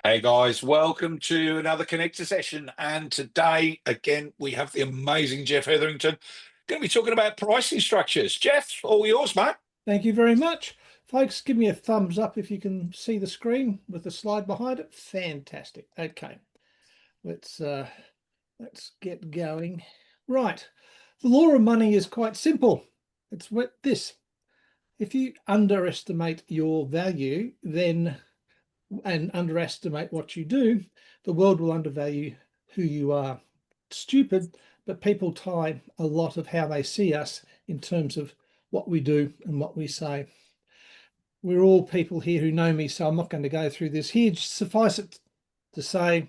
Hey guys, welcome to another Connector session. And today, again, we have the amazing Geoff Hetherington going to be talking about pricing structures. Geoff, all yours, mate. Thank you very much. Folks, give me a thumbs up if you can see the screen with the slide behind it. Fantastic. Okay, let's get going. Right. The law of money is quite simple. It's what this. If you underestimate your value, then and underestimate what you do, the world will undervalue who you are. Stupid, but people tie a lot of how they see us in terms of what we do and what we say. We're all people here who know me, so I'm not going to go through this here. Just suffice it to say,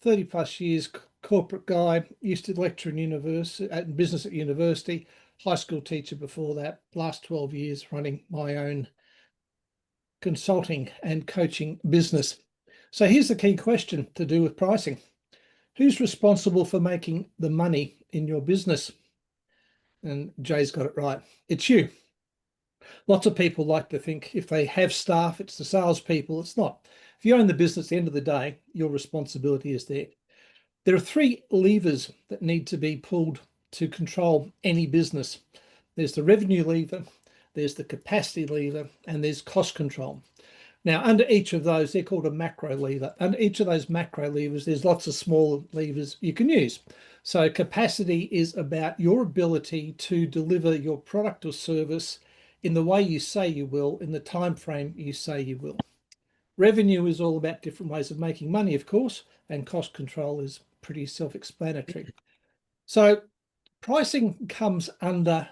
30 plus years corporate guy, used to lecture in university, at business at university, high school teacher before that, last 12 years running my own consulting and coaching business. So here's the key question to do with pricing. Who's responsible for making the money in your business? And Jay's got it right. It's you. Lots of people like to think if they have staff, it's the salespeople. It's not. If you own the business, at the end of the day, your responsibility is there. There are three levers that need to be pulled to control any business. There's the revenue lever, there's the capacity lever, and there's cost control. Now, under each of those, they're called a macro lever. Under each of those macro levers, there's lots of smaller levers you can use. So capacity is about your ability to deliver your product or service in the way you say you will, in the time frame you say you will. Revenue is all about different ways of making money, of course, and cost control is pretty self-explanatory. So pricing comes under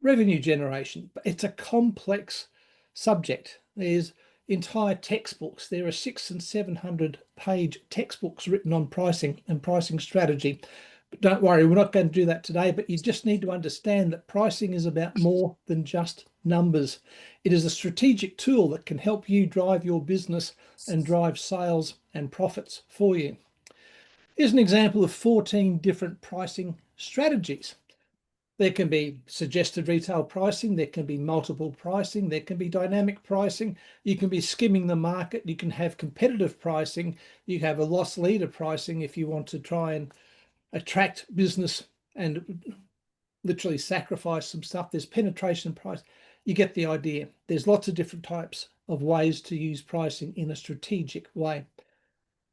revenue generation, but it's a complex subject. There's entire textbooks. There are 600 and 700 page textbooks written on pricing and pricing strategy. But don't worry, we're not going to do that today, but you just need to understand that pricing is about more than just numbers. It is a strategic tool that can help you drive your business and drive sales and profits for you. Here's an example of 14 different pricing strategies. There can be suggested retail pricing, there can be multiple pricing, there can be dynamic pricing, you can be skimming the market, you can have competitive pricing, you have a loss leader pricing if you want to try and attract business and literally sacrifice some stuff. There's penetration price. You get the idea. There's lots of different types of ways to use pricing in a strategic way.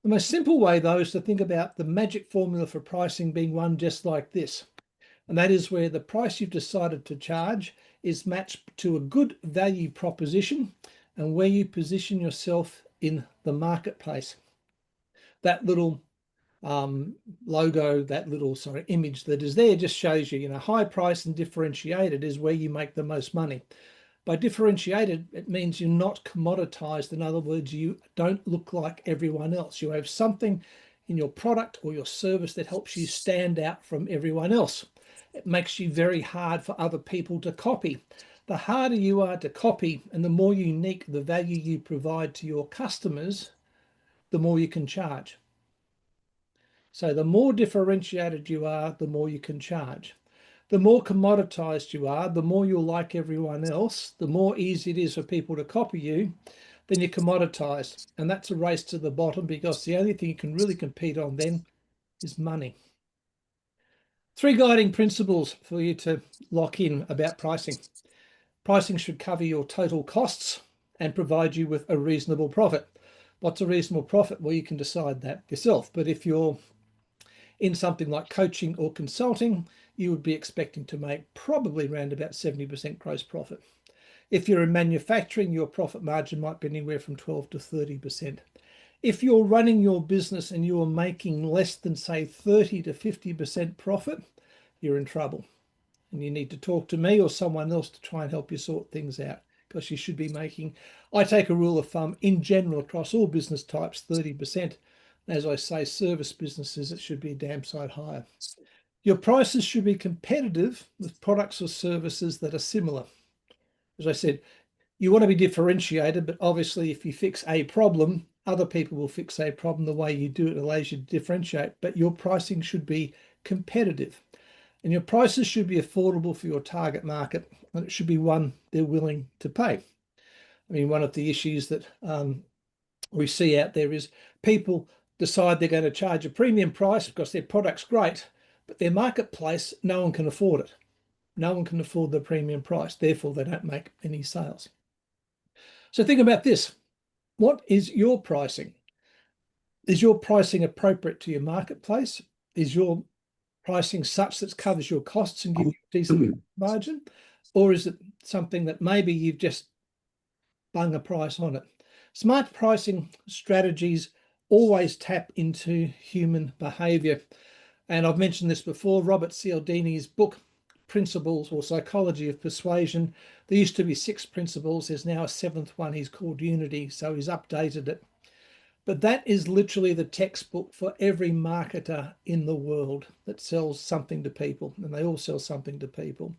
The most simple way, though, is to think about the magic formula for pricing being one just like this. And that is where the price you've decided to charge is matched to a good value proposition and where you position yourself in the marketplace. That little logo, that little image that is there just shows you, high price and differentiated is where you make the most money. By differentiated, it means you're not commoditized. In other words, you don't look like everyone else. You have something in your product or your service that helps you stand out from everyone else. It makes you very hard for other people to copy. The harder you are to copy and the more unique the value you provide to your customers, the more you can charge. So the more differentiated you are, the more you can charge. The more commoditized you are, the more you're like everyone else, the more easy it is for people to copy you, then you're commoditized. And that's a race to the bottom because the only thing you can really compete on then is money. Three guiding principles for you to lock in about pricing. Pricing should cover your total costs and provide you with a reasonable profit. What's a reasonable profit? Well, you can decide that yourself. But if you're in something like coaching or consulting, you would be expecting to make probably around about 70% gross profit. If you're in manufacturing, your profit margin might be anywhere from 12 to 30%. If you're running your business and you're making less than, say, 30 to 50% profit, you're in trouble. And you need to talk to me or someone else to try and help you sort things out, because you should be making, I take a rule of thumb in general across all business types, 30%. As I say, service businesses, it should be a damn sight higher. Your prices should be competitive with products or services that are similar. As I said, you want to be differentiated, but obviously if you fix a problem, other people will fix a problem. The way you do it allows you to differentiate, but your pricing should be competitive. And your prices should be affordable for your target market, and it should be one they're willing to pay. I mean, one of the issues that we see out there is people decide they're going to charge a premium price because their product's great, but their marketplace, no one can afford it. No one can afford the premium price. Therefore, they don't make any sales. So think about this. What is your pricing? Is your pricing appropriate to your marketplace? Is your pricing such that it covers your costs and gives you a decent margin? Or is it something that maybe you've just bung a price on it? Smart pricing strategies always tap into human behavior. And I've mentioned this before, Robert Cialdini's book, Principles or Psychology of Persuasion. There used to be 6 principles. There's now a 7th one. He's called Unity. So he's updated it. But that is literally the textbook for every marketer in the world that sells something to people. And they all sell something to people.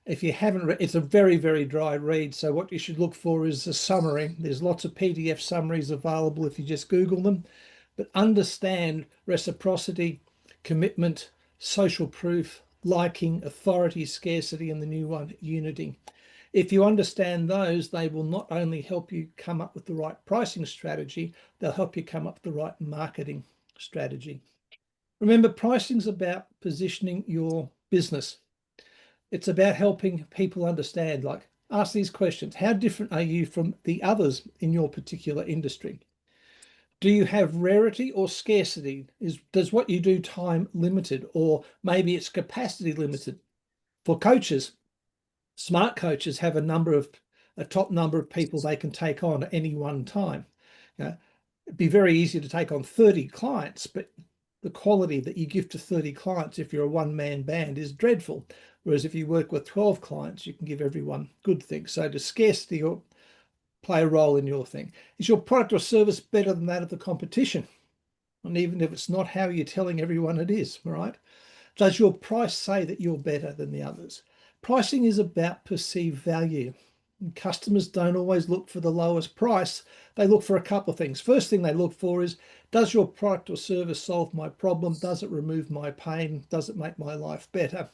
If you haven't read, it's a very, very dry read. So what you should look for is a summary. There's lots of PDF summaries available if you just Google them. But understand reciprocity, commitment, social proof, liking, authority, scarcity, and the new one, unity. If you understand those, they will not only help you come up with the right pricing strategy, they'll help you come up with the right marketing strategy. Remember, pricing's about positioning your business. It's about helping people understand, like, ask these questions. How different are you from the others in your particular industry? Do you have rarity or scarcity? Does what you do time limited, or maybe it's capacity limited? For coaches, smart coaches have a top number of people they can take on at any one time. It'd be very easy to take on 30 clients, but the quality that you give to 30 clients if you're a one-man band is dreadful. Whereas if you work with 12 clients, you can give everyone good things. So does scarcity or play a role in your thing? Is your product or service better than that of the competition? And even if it's not, how you're telling everyone it is, right? Does your price say that you're better than the others? Pricing is about perceived value. And customers don't always look for the lowest price. They look for a couple of things. First thing they look for is, does your product or service solve my problem? Does it remove my pain? Does it make my life better?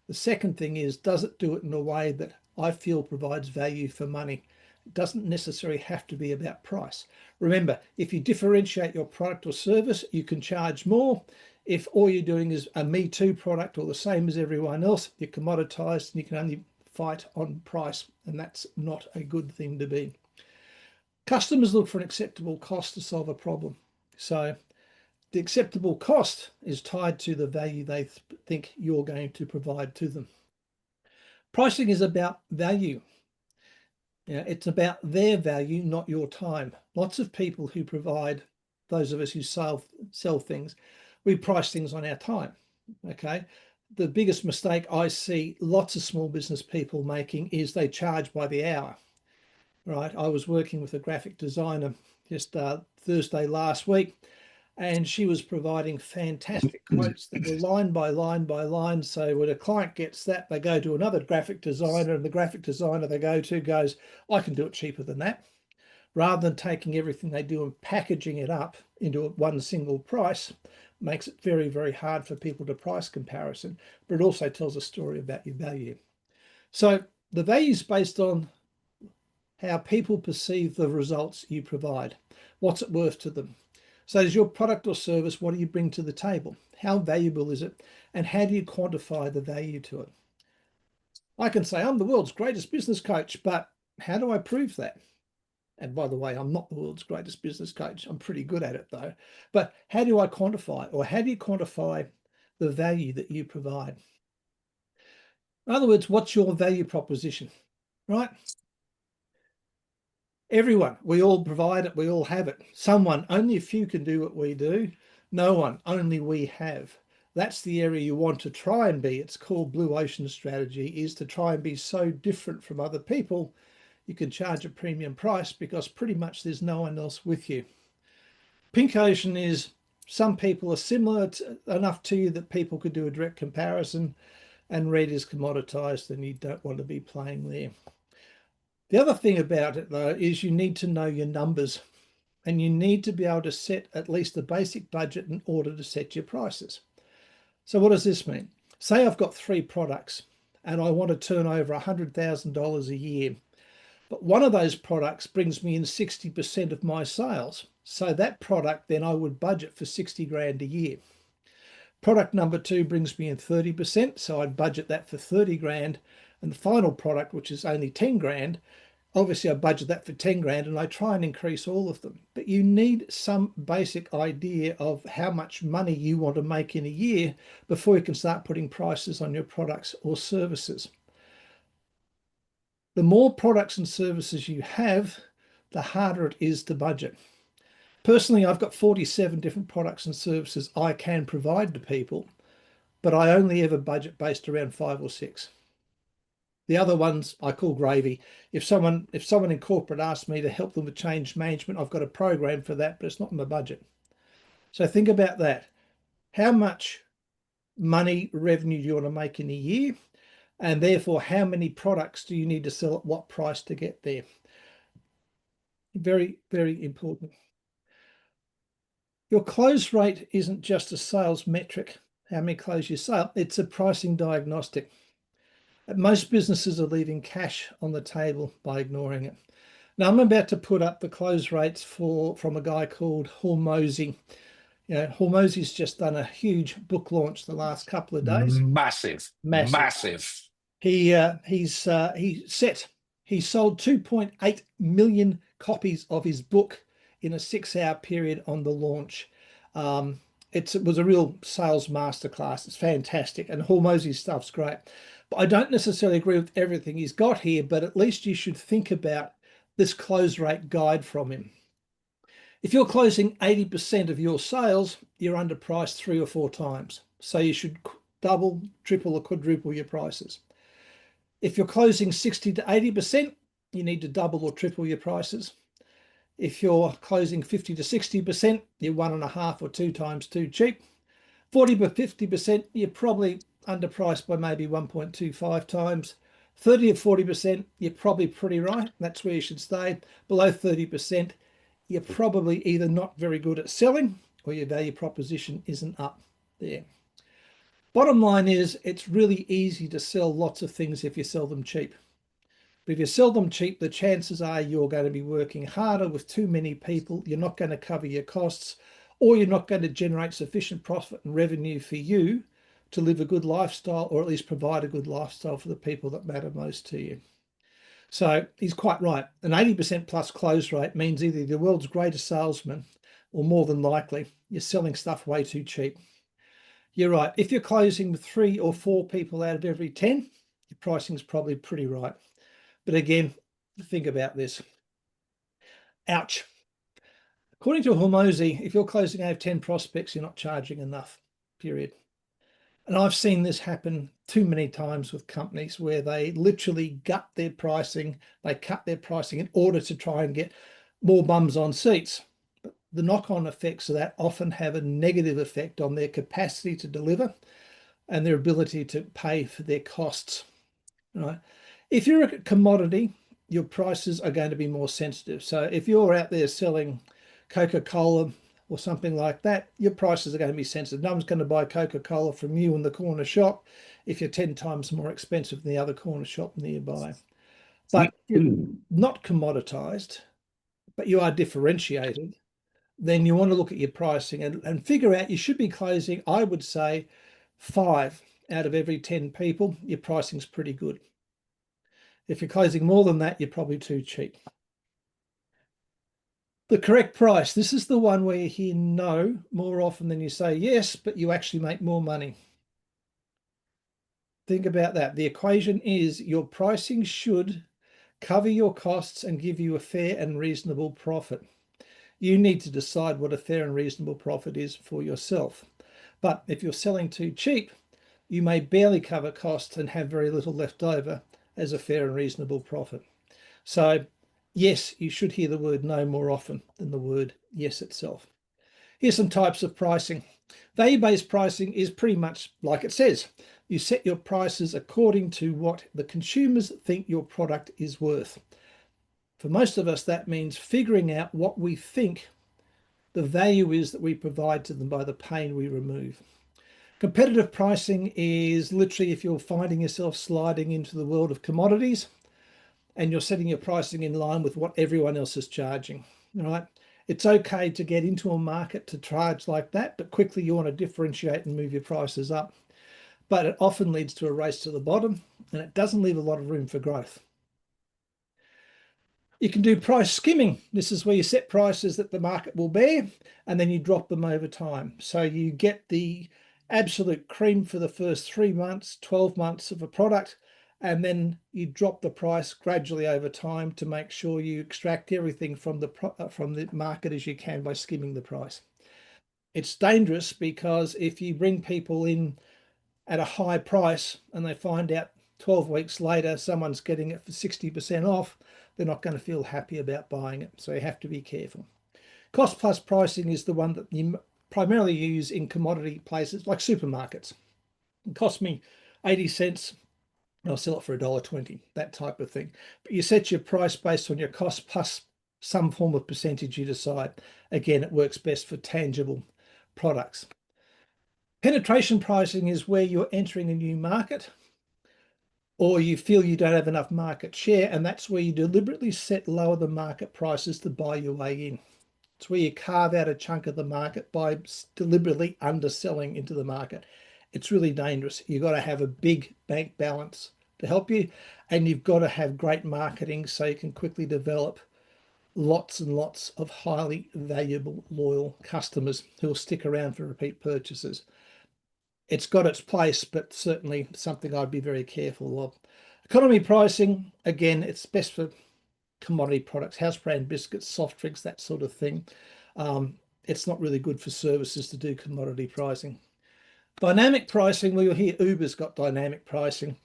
The second thing is, does it do it in a way that I feel provides value for money? It doesn't necessarily have to be about price. Remember, if you differentiate your product or service, you can charge more. If all you're doing is a Me Too product or the same as everyone else, you're commoditized and you can only fight on price, and that's not a good thing to be. Customers look for an acceptable cost to solve a problem. So the acceptable cost is tied to the value they think you're going to provide to them. Pricing is about value. It's about their value, not your time. Lots of people who provide, those of us who sell things, we price things on our time, okay? The biggest mistake I see lots of small business people making is they charge by the hour, right? I was working with a graphic designer just Thursday last week, and she was providing fantastic quotes that were line by line by line. So when a client gets that, they go to another graphic designer, and the graphic designer they go to goes, I can do it cheaper than that. Rather than taking everything they do and packaging it up into one single price, makes it very, very hard for people to price comparison, but it also tells a story about your value. So the value is based on how people perceive the results you provide. What's it worth to them? So is your product or service, what do you bring to the table? How valuable is it? And how do you quantify the value to it? I can say I'm the world's greatest business coach, but how do I prove that? And by the way, I'm not the world's greatest business coach. I'm pretty good at it though. But how do I quantify, or how do you quantify the value that you provide? In other words, what's your value proposition, right? Everyone, we all provide it, we all have it. Someone, only a few can do what we do. No one, only we have. That's the area you want to try and be. It's called Blue Ocean strategy, is to try and be so different from other people you can charge a premium price because pretty much there's no one else with you. Pink Ocean is some people are similar enough to you that people could do a direct comparison, and red is commoditized and you don't want to be playing there. The other thing about it though is you need to know your numbers, and you need to be able to set at least the basic budget in order to set your prices. So what does this mean? Say I've got 3 products and I want to turn over $100,000 a year. but one of those products brings me in 60% of my sales. So that product, then I would budget for 60 grand a year. Product number 2 brings me in 30%, so I'd budget that for 30 grand. And the final product, which is only 10 grand, obviously I budget that for 10 grand, and I try and increase all of them. But you need some basic idea of how much money you want to make in a year before you can start putting prices on your products or services. The more products and services you have, the harder it is to budget. Personally, I've got 47 different products and services I can provide to people, but I only ever budget based around 5 or 6. The other ones I call gravy. If someone in corporate asks me to help them with change management, I've got a program for that, but it's not in my budget. So think about that. How much money, revenue do you want to make in a year? And therefore, how many products do you need to sell at what price to get there? Very, very important. Your close rate isn't just a sales metric, how many close you sell, it's a pricing diagnostic. Most businesses are leaving cash on the table by ignoring it. Now I'm about to put up the close rates from a guy called Hormozy. Hormozy's just done a huge book launch the last couple of days. Massive. He sold 2.8 million copies of his book in a 6-hour period on the launch. It was a real sales masterclass. It's fantastic, and Hormozy's stuff's great. But I don't necessarily agree with everything he's got here, but at least you should think about this close rate guide from him. If you're closing 80% of your sales, you're underpriced 3 or 4 times. So you should double, triple, or quadruple your prices. If you're closing 60 to 80%, you need to double or triple your prices. If you're closing 50 to 60%, you're 1.5 or 2 times too cheap. 40 to 50%, you're probably underpriced by maybe 1.25 times. 30 to 40%, you're probably pretty right. That's where you should stay. Below 30%, you're probably either not very good at selling or your value proposition isn't up there. Bottom line is, it's really easy to sell lots of things if you sell them cheap. But if you sell them cheap, the chances are you're going to be working harder with too many people. You're not going to cover your costs, or you're not going to generate sufficient profit and revenue for you to live a good lifestyle, or at least provide a good lifestyle for the people that matter most to you. So he's quite right. An 80% plus close rate means either the world's greatest salesman, or more than likely, you're selling stuff way too cheap. You're right. If you're closing with 3 or 4 people out of every 10, your pricing's probably pretty right. But again, think about this. Ouch. According to Hormozy, if you're closing out of 10 prospects, you're not charging enough, period. And I've seen this happen too many times with companies where they literally gut their pricing. They cut their pricing in order to try and get more bums on seats. But the knock-on effects of that often have a negative effect on their capacity to deliver and their ability to pay for their costs. Right? If you're a commodity, your prices are going to be more sensitive. So if you're out there selling Coca-Cola or something like that, your prices are going to be sensitive. No one's going to buy Coca-Cola from you in the corner shop if you're 10 times more expensive than the other corner shop nearby. But you're not commoditized, but you are differentiated, then you want to look at your pricing and figure out you should be closing, I would say, 5 out of every 10 people. Your pricing's pretty good. If you're closing more than that, you're probably too cheap. The correct price. This is the one where you hear no more often than you say yes, but you actually make more money. Think about that. The equation is your pricing should cover your costs and give you a fair and reasonable profit. You need to decide what a fair and reasonable profit is for yourself. But if you're selling too cheap, you may barely cover costs and have very little left over as a fair and reasonable profit. So yes, you should hear the word no more often than the word yes itself. Here's some types of pricing. Value-based pricing is pretty much like it says. You set your prices according to what the consumers think your product is worth. For most of us, that means figuring out what we think the value is that we provide to them by the pain we remove. Competitive pricing is literally if you're finding yourself sliding into the world of commodities and you're setting your pricing in line with what everyone else is charging. All right. It's okay to get into a market to charge like that, but quickly you want to differentiate and move your prices up. But it often leads to a race to the bottom, and it doesn't leave a lot of room for growth. You can do price skimming. This is where you set prices that the market will bear, and then you drop them over time. So you get the absolute cream for the first 3 months, 12 months of a product, and then you drop the price gradually over time to make sure you extract everything from the market as you can by skimming the price. It's dangerous because if you bring people in at a high price and they find out 12 weeks later someone's getting it for 60% off, they're not going to feel happy about buying it. So you have to be careful. Cost plus pricing is the one that you primarily use in commodity places like supermarkets. It costs me 80 cents. I'll sell it for $1.20, that type of thing. But you set your price based on your cost plus some form of percentage you decide. Again, it works best for tangible products. Penetration pricing is where you're entering a new market or you feel you don't have enough market share, and that's where you deliberately set lower the market prices to buy your way in. It's where you carve out a chunk of the market by deliberately underselling into the market. It's really dangerous. You've got to have a big bank balance to help you, and you've got to have great marketing so you can quickly develop lots and lots of highly valuable, loyal customers who will stick around for repeat purchases. It's got its place, but certainly something I'd be very careful of. Economy pricing, again, it's best for commodity products, house brand biscuits, soft drinks, that sort of thing. It's not really good for services to do commodity pricing. Dynamic pricing, well, you'll hear Uber's got dynamic pricing.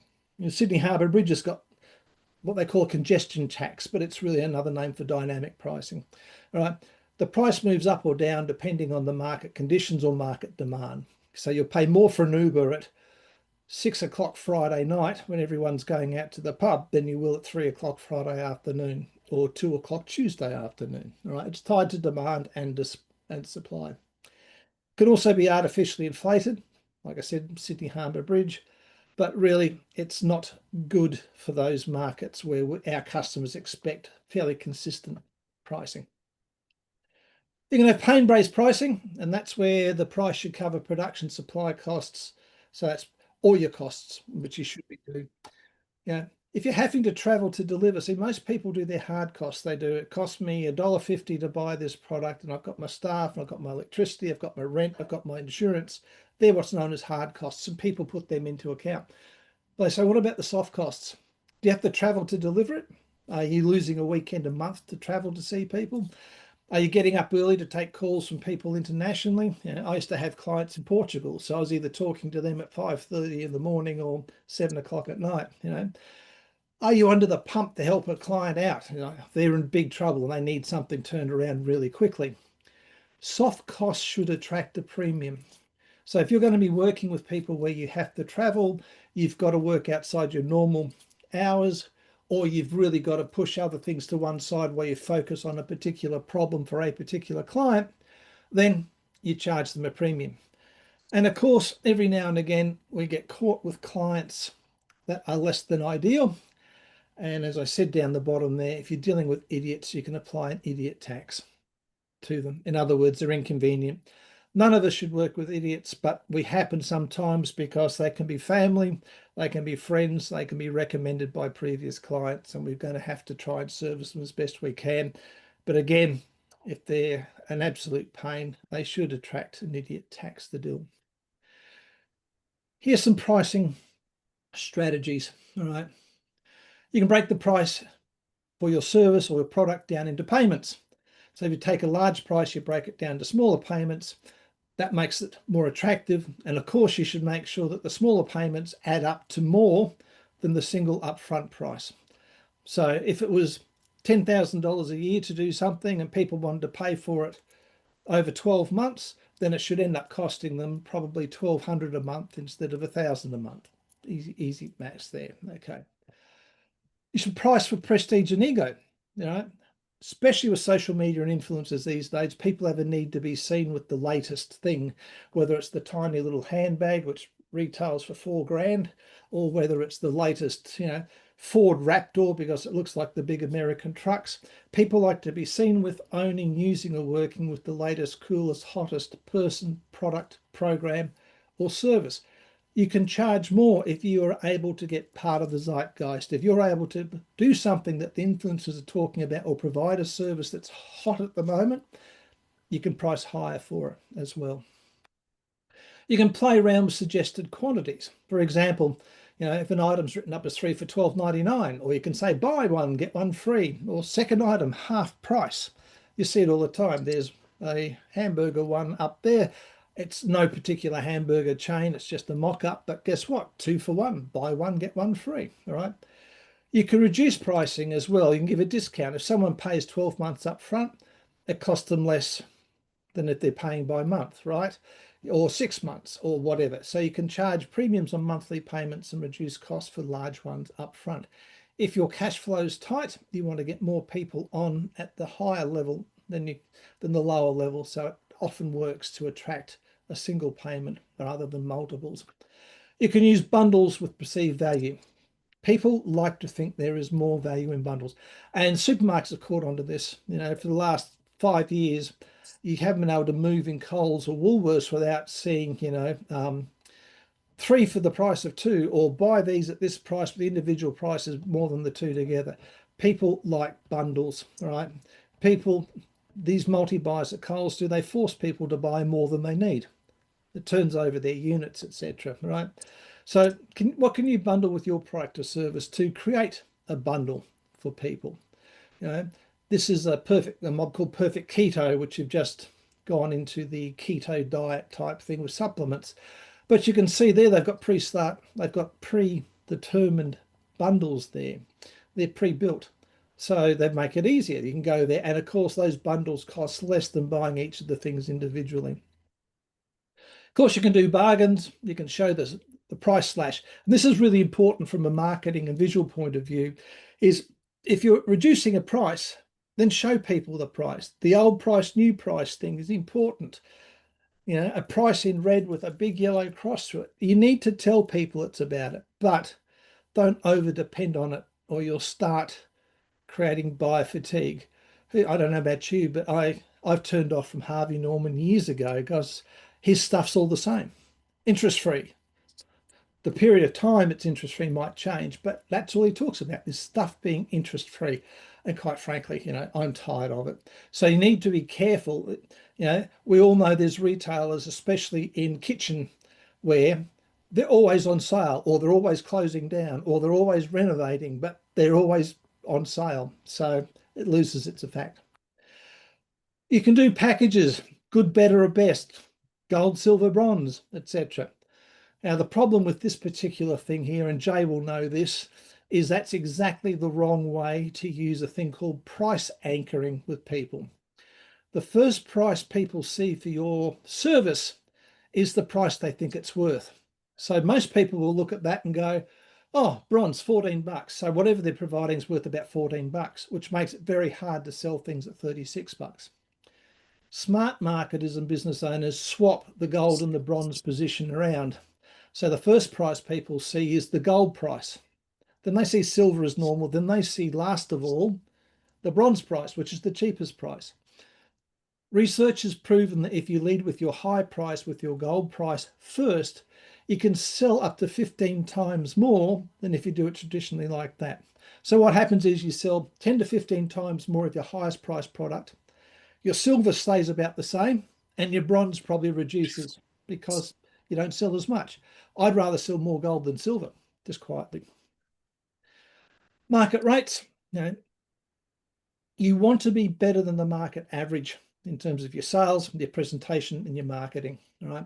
Sydney Harbour Bridge has got what they call congestion tax, but it's really another name for dynamic pricing. All right. The price moves up or down depending on the market conditions or market demand. So you'll pay more for an Uber at 6 o'clock Friday night when everyone's going out to the pub than you will at 3 o'clock Friday afternoon or 2 o'clock Tuesday afternoon. All right, it's tied to demand and supply. It can also be artificially inflated, like I said, Sydney Harbour Bridge, but really it's not good for those markets where our customers expect fairly consistent pricing. You can have pain-based pricing, and that's where the price should cover production supply costs. So that's all your costs, which you should be doing. Yeah. If you're having to travel to deliver, see, most people do their hard costs. They do, it costs me $1.50 to buy this product, and I've got my staff, and I've got my electricity, I've got my rent, I've got my insurance. They're what's known as hard costs, and people put them into account. They say, what about the soft costs? Do you have to travel to deliver it? Are you losing a weekend a month to travel to see people? Are you getting up early to take calls from people internationally? I used to have clients in Portugal, so I was either talking to them at 5:30 in the morning or 7 o'clock at night. Are you under the pump to help a client out? They're in big trouble and they need something turned around really quickly. Soft costs should attract a premium. So if you're going to be working with people where you have to travel, you've got to work outside your normal hours, or you've really got to push other things to one side where you focus on a particular problem for a particular client, then you charge them a premium. And of course, every now and again, we get caught with clients that are less than ideal. And as I said down the bottom there, if you're dealing with idiots, you can apply an idiot tax to them. In other words, they're inconvenient. None of us should work with idiots, but we happen sometimes because they can be family, they can be friends, they can be recommended by previous clients, and we're going to have to try and service them as best we can. But again, if they're an absolute pain, they should attract an idiot tax to do. Here's some pricing strategies. All right. You can break the price for your service or your product down into payments. So if you take a large price, you break it down to smaller payments. That makes it more attractive. And of course, you should make sure that the smaller payments add up to more than the single upfront price. So if it was $10,000 a year to do something and people wanted to pay for it over 12 months, then it should end up costing them probably $1,200 a month instead of $1,000 a month. Easy maths there. Okay. You should price for prestige and ego, especially with social media and influencers these days. People have a need to be seen with the latest thing, whether it's the tiny little handbag which retails for $4,000, or whether it's the latest Ford Raptor because it looks like the big American trucks. People like to be seen with, owning, using, or working with the latest, coolest, hottest person, product, program, or service. You can charge more if you are able to get part of the zeitgeist. If you're able to do something that the influencers are talking about or provide a service that's hot at the moment, you can price higher for it as well. You can play around with suggested quantities. For example, if an item's written up as 3 for $12.99, or you can say buy one, get one free, or second item, half price. You see it all the time. There's a hamburger one up there. It's no particular hamburger chain. It's just a mock-up, but guess what? 2 for 1, buy one, get one free, all right? You can reduce pricing as well. You can give a discount. If someone pays 12 months up front, it costs them less than if they're paying by month, right? Or 6 months or whatever. So you can charge premiums on monthly payments and reduce costs for large ones up front. If your cash flow is tight, you want to get more people on at the higher level than the lower level. So it often works to attract a single payment rather than multiples. You can use bundles with perceived value. People like to think there is more value in bundles, and supermarkets have caught onto this. For the last 5 years, you haven't been able to move in Coles or Woolworths without seeing, 3 for the price of 2, or buy these at this price, but the individual price is more than the 2 together. People like bundles, right? These multi-buys at Coles, they force people to buy more than they need. It turns over their units, etc., right? So what can you bundle with your product or service to create a bundle for people? This is a mob called Perfect Keto, which have just gone into the keto diet type thing with supplements. But you can see there they've got predetermined bundles there. They're pre-built. So they make it easier. You can go there. And of course, those bundles cost less than buying each of the things individually. Of course, you can do bargains. You can show the price slash. And this is really important from a marketing and visual point of view, is if you're reducing a price, then show people the price. The old price, new price thing is important. A price in red with a big yellow cross through it. You need to tell people it's about it, but don't over depend on it, or you'll start creating buyer fatigue. I don't know about you, but I've turned off from Harvey Norman years ago because his stuff's all the same. Interest free. The period of time it's interest free might change, but that's all he talks about, this stuff being interest free. And quite frankly, I'm tired of it. So you need to be careful. We all know there's retailers, especially in kitchenware, they're always on sale, or they're always closing down, or they're always renovating, but they're always on sale. So it loses its effect. You can do packages, good, better, or best, gold, silver, bronze, etc. Now, the problem with this particular thing here, and Jay will know this, is that's exactly the wrong way to use a thing called price anchoring with people. The first price people see for your service is the price they think it's worth. So most people will look at that and go, oh, bronze, 14 bucks. So whatever they're providing is worth about 14 bucks, which makes it very hard to sell things at 36 bucks. Smart marketers and business owners swap the gold and the bronze position around. So the first price people see is the gold price. Then they see silver as normal. Then they see, last of all, the bronze price, which is the cheapest price. Research has proven that if you lead with your high price, with your gold price first, you can sell up to 15 times more than if you do it traditionally like that. So what happens is you sell 10 to 15 times more of your highest price product. Your silver stays about the same, and your bronze probably reduces because you don't sell as much. I'd rather sell more gold than silver, just quietly. Market rates, you want to be better than the market average in terms of your sales, your presentation, and your marketing, all right?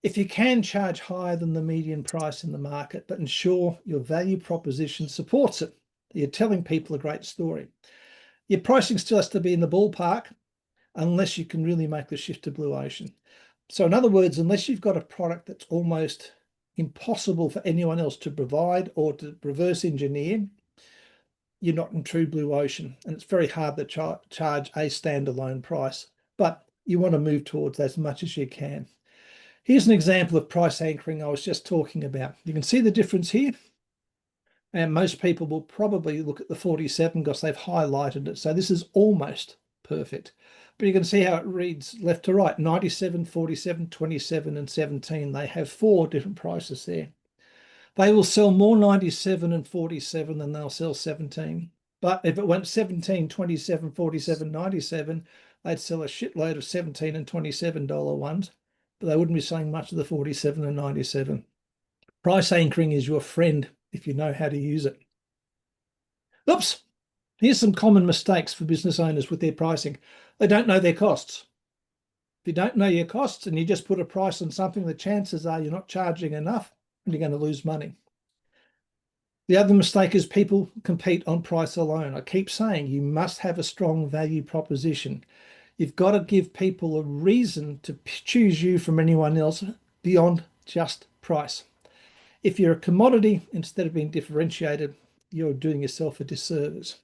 If you can charge higher than the median price in the market, but ensure your value proposition supports it, you're telling people a great story. Your pricing still has to be in the ballpark unless you can really make the shift to blue ocean. So in other words, unless you've got a product that's almost impossible for anyone else to provide or to reverse engineer, you're not in true blue ocean. And it's very hard to charge a standalone price, but you want to move towards that as much as you can. Here's an example of price anchoring I was just talking about. You can see the difference here. And most people will probably look at the 47 because they've highlighted it. So this is almost perfect. But you can see how it reads left to right: 97, 47, 27, and 17. They have 4 different prices there. They will sell more 97 and 47 than they'll sell 17. But if it went 17, 27, 47, 97, they'd sell a shitload of 17 and $27 ones, but they wouldn't be selling much of the 47 and 97. Price anchoring is your friend if you know how to use it. Oops, here's some common mistakes for business owners with their pricing. They don't know their costs. If you don't know your costs and you just put a price on something, the chances are you're not charging enough and you're going to lose money. The other mistake is people compete on price alone. I keep saying you must have a strong value proposition. You've got to give people a reason to choose you from anyone else beyond just price. If you're a commodity, instead of being differentiated, you're doing yourself a disservice.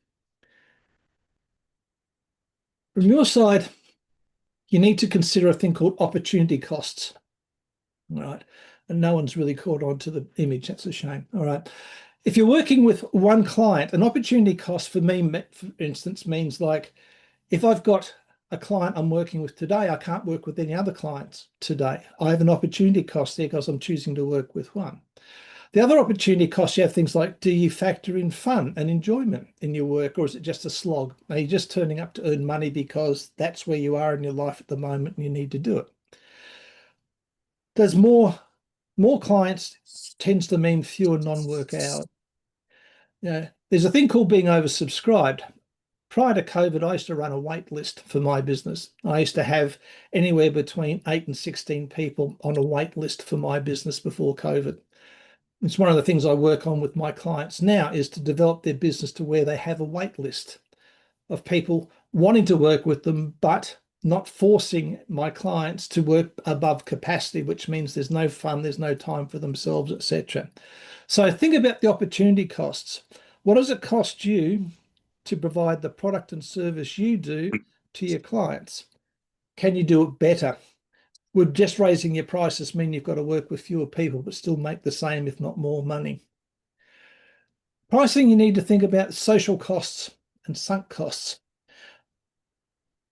From your side, you need to consider a thing called opportunity costs. All right. And no one's really caught on to the image. That's a shame. All right. If you're working with one client, an opportunity cost for me, for instance, means like if I've got a client I'm working with today, I can't work with any other clients today. I have an opportunity cost there because I'm choosing to work with one. The other opportunity costs, you have things like, do you factor in fun and enjoyment in your work, or is it just a slog? Are you just turning up to earn money because that's where you are in your life at the moment and you need to do it? There's more clients tends to mean fewer non-work hours. There's a thing called being oversubscribed. Prior to COVID, I used to run a wait list for my business. I used to have anywhere between 8 and 16 people on a wait list for my business before COVID. It's one of the things I work on with my clients now, is to develop their business to where they have a wait list of people wanting to work with them, but not forcing my clients to work above capacity, which means there's no fun, there's no time for themselves, etc. So think about the opportunity costs. What does it cost you to provide the product and service you do to your clients? Can you do it better? Would just raising your prices mean you've got to work with fewer people but still make the same, if not more money? Pricing, you need to think about social costs and sunk costs.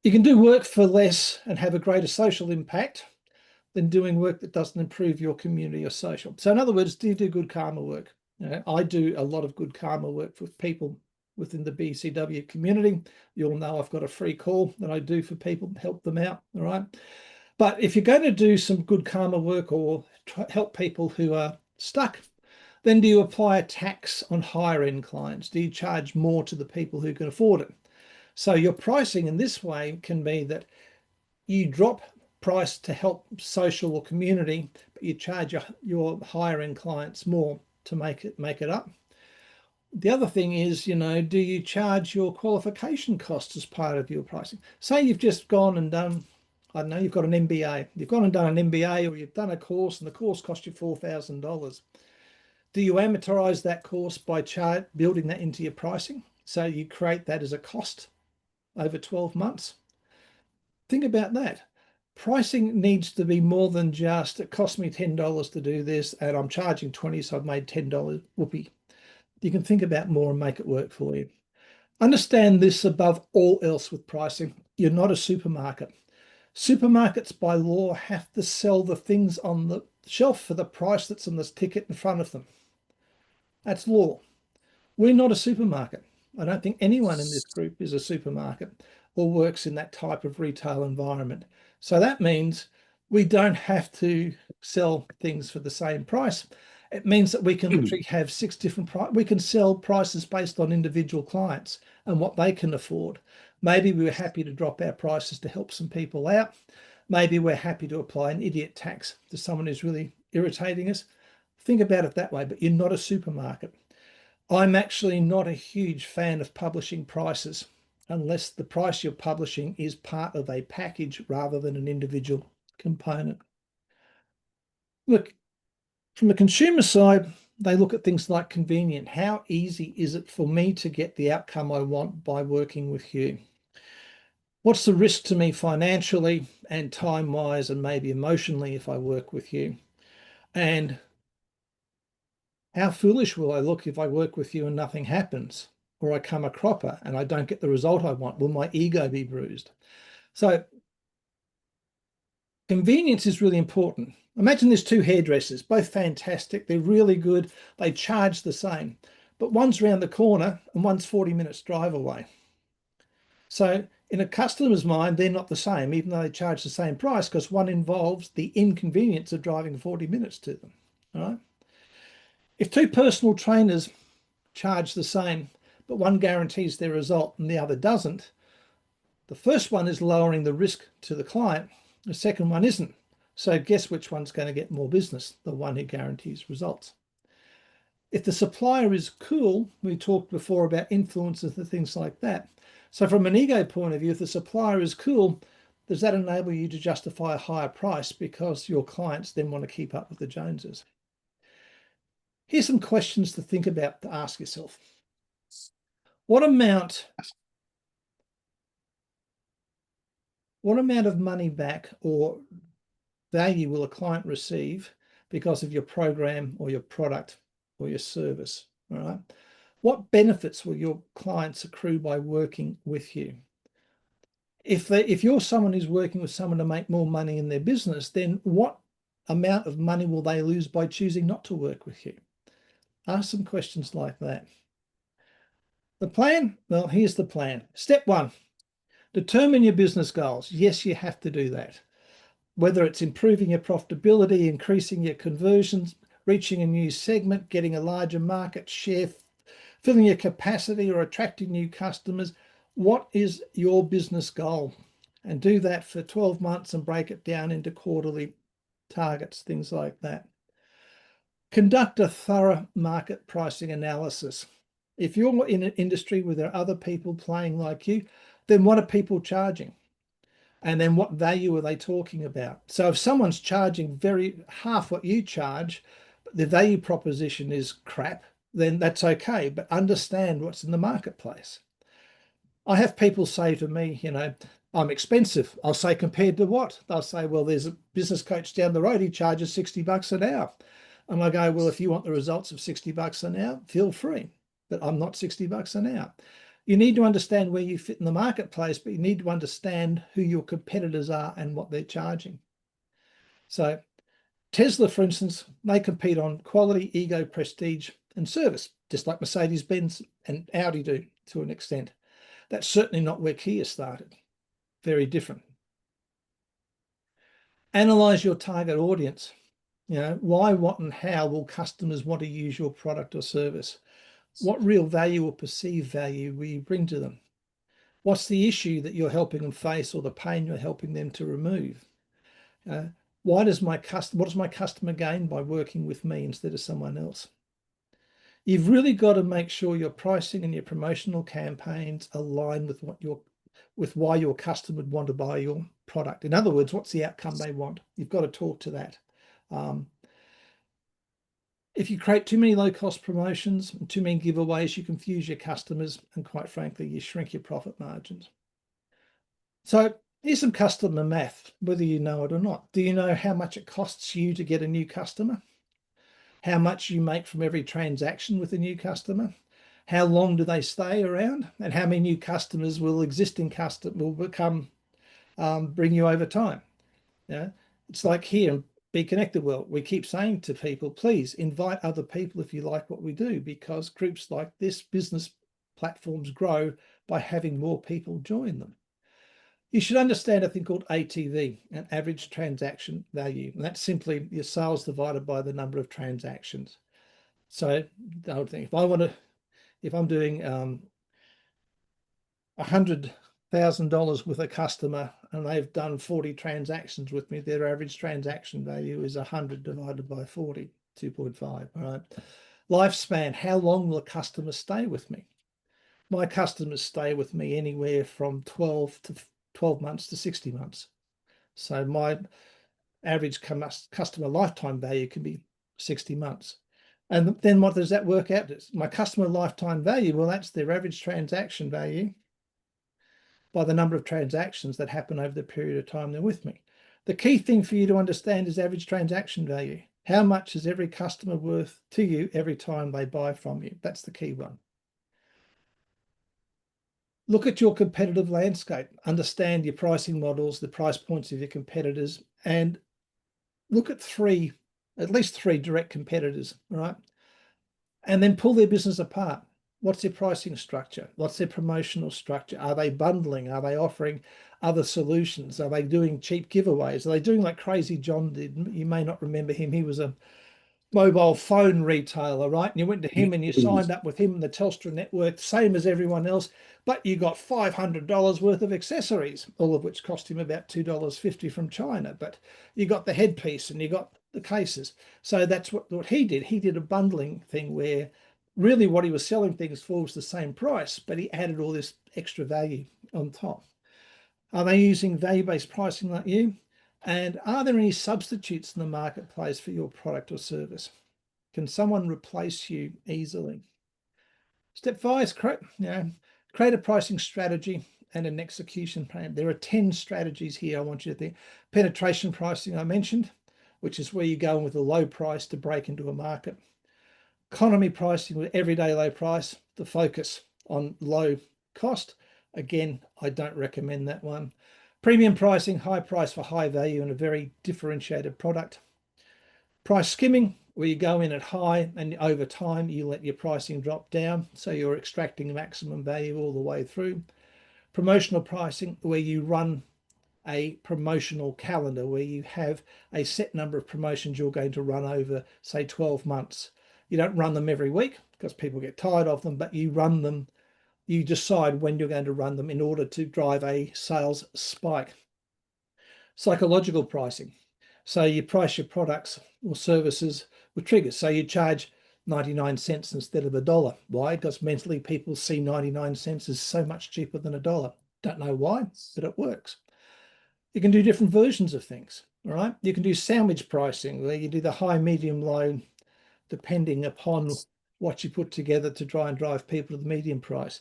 You can do work for less and have a greater social impact than doing work that doesn't improve your community or social. So in other words, do you do good karma work? I do a lot of good karma work with people within the BCW community. You all know I've got a free call that I do for people, help them out, all right? But if you're going to do some good karma work or help people who are stuck, then do you apply a tax on higher end clients? Do you charge more to the people who can afford it? So your pricing in this way can be that you drop price to help social or community, but you charge your higher end clients more to make it up. The other thing is, do you charge your qualification costs as part of your pricing? Say you've just gone and done, I don't know, you've got an MBA. You've gone and done an MBA, or you've done a course and the course cost you $4,000. Do you amortize that course by building that into your pricing? So you create that as a cost over 12 months. Think about that. Pricing needs to be more than just, it cost me $10 to do this and I'm charging 20, so I've made $10. Whoopee. You can think about more and make it work for you. Understand this above all else with pricing. You're not a supermarket. Supermarkets by law have to sell the things on the shelf for the price that's on this ticket in front of them. That's law. We're not a supermarket. I don't think anyone in this group is a supermarket or works in that type of retail environment. So that means we don't have to sell things for the same price. It means that we can literally have 6 different prices. We can sell prices based on individual clients and what they can afford. Maybe we're happy to drop our prices to help some people out. Maybe we're happy to apply an idiot tax to someone who's really irritating us. Think about it that way, but you're not a supermarket. I'm actually not a huge fan of publishing prices unless the price you're publishing is part of a package rather than an individual component. Look, from the consumer side, they look at things like convenient. How easy is it for me to get the outcome I want by working with you? What's the risk to me financially and time-wise and maybe emotionally if I work with you? And How foolish will I look if I work with you and nothing happens, or I come a cropper and I don't get the result I want? Will my ego be bruised? So convenience is really important. Imagine there's two hairdressers, both fantastic. They're really good. They charge the same, but one's around the corner and one's 40 minutes drive away. So in a customer's mind, they're not the same, even though they charge the same price, because one involves the inconvenience of driving 40 minutes to them. All right. If two personal trainers charge the same, but one guarantees their result and the other doesn't, the first one is lowering the risk to the client. The second one isn't. So guess which one's going to get more business? The one who guarantees results. If the supplier is cool, we talked before about influences and things like that. So from an ego point of view, if the supplier is cool, does that enable you to justify a higher price because your clients then want to keep up with the Joneses? Here's some questions to think about, to ask yourself. What amount of money back or value will a client receive because of your program or your product or your service? All right. What benefits will your clients accrue by working with you? If you're someone who's working with someone to make more money in their business, then what amount of money will they lose by choosing not to work with you? Ask some questions like that. The plan? Well, here's the plan. Step one, determine your business goals. Yes, you have to do that. Whether it's improving your profitability, increasing your conversions, reaching a new segment, getting a larger market share, filling your capacity, or attracting new customers, what is your business goal? And do that for 12 months and break it down into quarterly targets, things like that. Conduct a thorough market pricing analysis. If you're in an industry where there are other people playing like you, then what are people charging? And then what value are they talking about? So if someone's charging half what you charge, but the value proposition is crap, then that's okay, but understand what's in the marketplace. I have people say to me, I'm expensive. I'll say, compared to what? They'll say, well, there's a business coach down the road, he charges $60 an hour. And I go, well, if you want the results of $60 an hour, feel free, but I'm not $60 an hour. You need to understand where you fit in the marketplace, but you need to understand who your competitors are and what they're charging. So Tesla, for instance, they compete on quality, ego, prestige, and service, just like Mercedes-Benz and Audi do to an extent. That's certainly not where Kia started. Very different. Analyze your target audience. Why, what, and how will customers want to use your product or service? What real value or perceived value will you bring to them? What's the issue that you're helping them face or the pain you're helping them to remove? What does my customer gain by working with me instead of someone else? You've really got to make sure your pricing and your promotional campaigns align with why your customer would want to buy your product. In other words, what's the outcome they want? You've got to talk to that. If you create too many low-cost promotions and too many giveaways, you confuse your customers, and quite frankly, you shrink your profit margins. So here's some customer math, whether you know it or not. Do you know how much it costs you to get a new customer? How much you make from every transaction with a new customer? How long do they stay around? And how many new customers will become bring you over time? It's like here in Be Connected World, we keep saying to people, please invite other people if you like what we do, because groups like this, business platforms, grow by having more people join them. You should understand a thing called ATV, an average transaction value, and that's simply your sales divided by the number of transactions. So I would think if I'm doing $100,000 with a customer and they've done 40 transactions with me, their average transaction value is 100 divided by 40, 2.5. All right. Lifespan, how long will a customer stay with me? My customers stay with me anywhere from 12 months to 60 months. So my average customer lifetime value can be 60 months. And then what does that work out as? My customer lifetime value, well, that's their average transaction value by the number of transactions that happen over the period of time they're with me. The key thing for you to understand is average transaction value. How much is every customer worth to you every time they buy from you? That's the key one. Look at your competitive landscape, understand your pricing models, the price points of your competitors, and look at at least three direct competitors, right? And then pull their business apart. What's their pricing structure? What's their promotional structure? Are they bundling? Are they offering other solutions? Are they doing cheap giveaways? Are they doing like Crazy John did? You may not remember him. He was a mobile phone retailer, right? And you went to him and you signed up with him in the Telstra network, same as everyone else, but you got $500 worth of accessories, all of which cost him about $2.50 from China. But you got the headpiece and you got the cases. So that's what he did. He did a bundling thing where really what he was selling things for was the same price, but he added all this extra value on top. Are they using value-based pricing like you? And are there any substitutes in the marketplace for your product or service? Can someone replace you easily? Step 5 is create a pricing strategy and an execution plan. There are 10 strategies here I want you to think. Penetration pricing I mentioned, which is where you go in with a low price to break into a market. Economy pricing with everyday low price, the focus on low cost. Again, I don't recommend that one. Premium pricing, high price for high value and a very differentiated product. Price skimming, where you go in at high and over time you let your pricing drop down, so you're extracting maximum value all the way through. Promotional pricing, where you run a promotional calendar, where you have a set number of promotions you're going to run over, say, 12 months. You don't run them every week because people get tired of them, but you run them. You decide when you're going to run them in order to drive a sales spike. Psychological pricing. So you price your products or services with triggers. So you charge 99 cents instead of $1. Why? Because mentally people see 99 cents as so much cheaper than $1. Don't know why, but it works. You can do different versions of things, all right? You can do sandwich pricing, where you do the high, medium, low, depending upon what you put together to try and drive people to the medium price.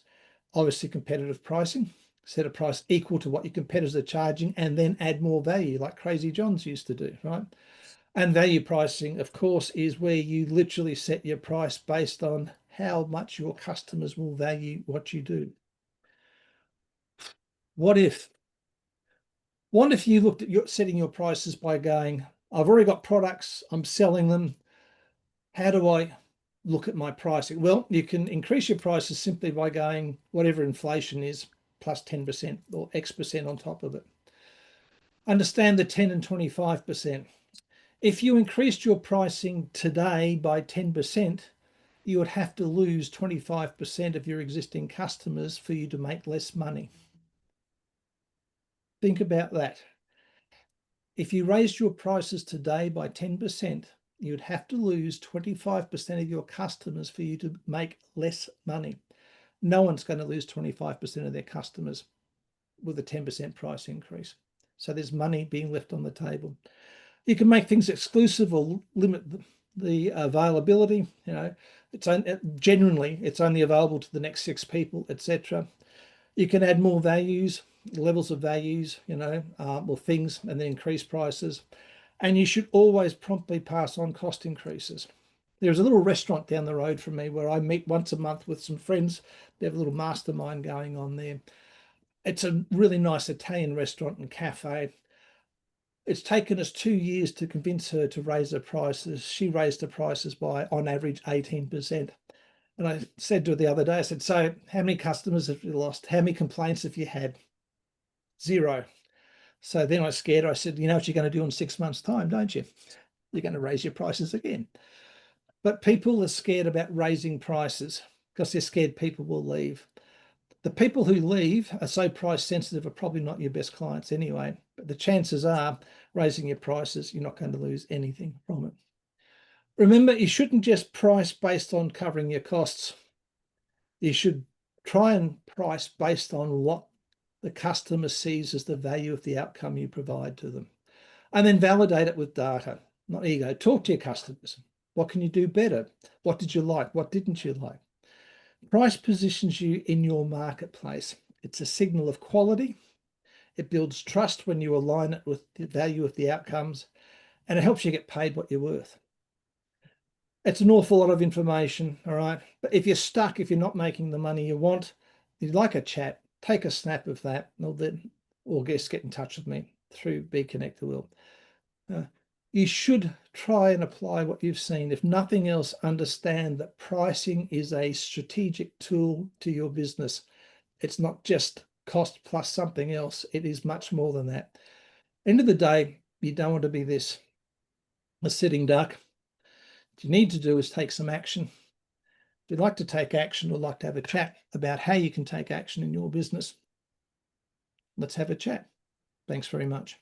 Obviously, competitive pricing, set a price equal to what your competitors are charging and then add more value like Crazy John's used to do, right? And value pricing, of course, is where you literally set your price based on how much your customers will value what you do. What if you looked at setting your prices by going, I've already got products, I'm selling them. How do I look at my pricing? Well, you can increase your prices simply by going whatever inflation is plus 10% or X% on top of it. Understand the 10 and 25%. If you increased your pricing today by 10%, you would have to lose 25% of your existing customers for you to make less money. Think about that. If you raised your prices today by 10%, you'd have to lose 25% of your customers for you to make less money. No one's going to lose 25% of their customers with a 10% price increase. So there's money being left on the table. You can make things exclusive or limit the availability. It's only available to the next 6 people, etc. You can add more values, levels of values, or things, and then increase prices. And you should always promptly pass on cost increases. There's a little restaurant down the road from me where I meet once a month with some friends. They have a little mastermind going on there. It's a really nice Italian restaurant and cafe. It's taken us 2 years to convince her to raise her prices. She raised her prices by, on average, 18%. And I said to her the other day, I said, so how many customers have you lost? How many complaints have you had? 0. So then I scared her. I said, you know what you're going to do in 6 months' time, don't you? You're going to raise your prices again. But people are scared about raising prices because they're scared people will leave. The people who leave are so price sensitive are probably not your best clients anyway. But the chances are raising your prices, you're not going to lose anything from it. Remember, you shouldn't just price based on covering your costs. You should try and price based on what the customer sees as the value of the outcome you provide to them. And then validate it with data, not ego. Talk to your customers. What can you do better? What did you like? What didn't you like? Price positions you in your marketplace. It's a signal of quality. It builds trust when you align it with the value of the outcomes, and it helps you get paid what you're worth. It's an awful lot of information, all right? But if you're stuck, if you're not making the money you want, if you'd like a chat, take a snap of that, or just get in touch with me through Be Connect the World. You should try and apply what you've seen. If nothing else, understand that pricing is a strategic tool to your business. It's not just cost plus something else. It is much more than that. End of the day, you don't want to be a sitting duck. What you need to do is take some action. If you'd like to take action or like to have a chat about how you can take action in your business, let's have a chat. Thanks very much.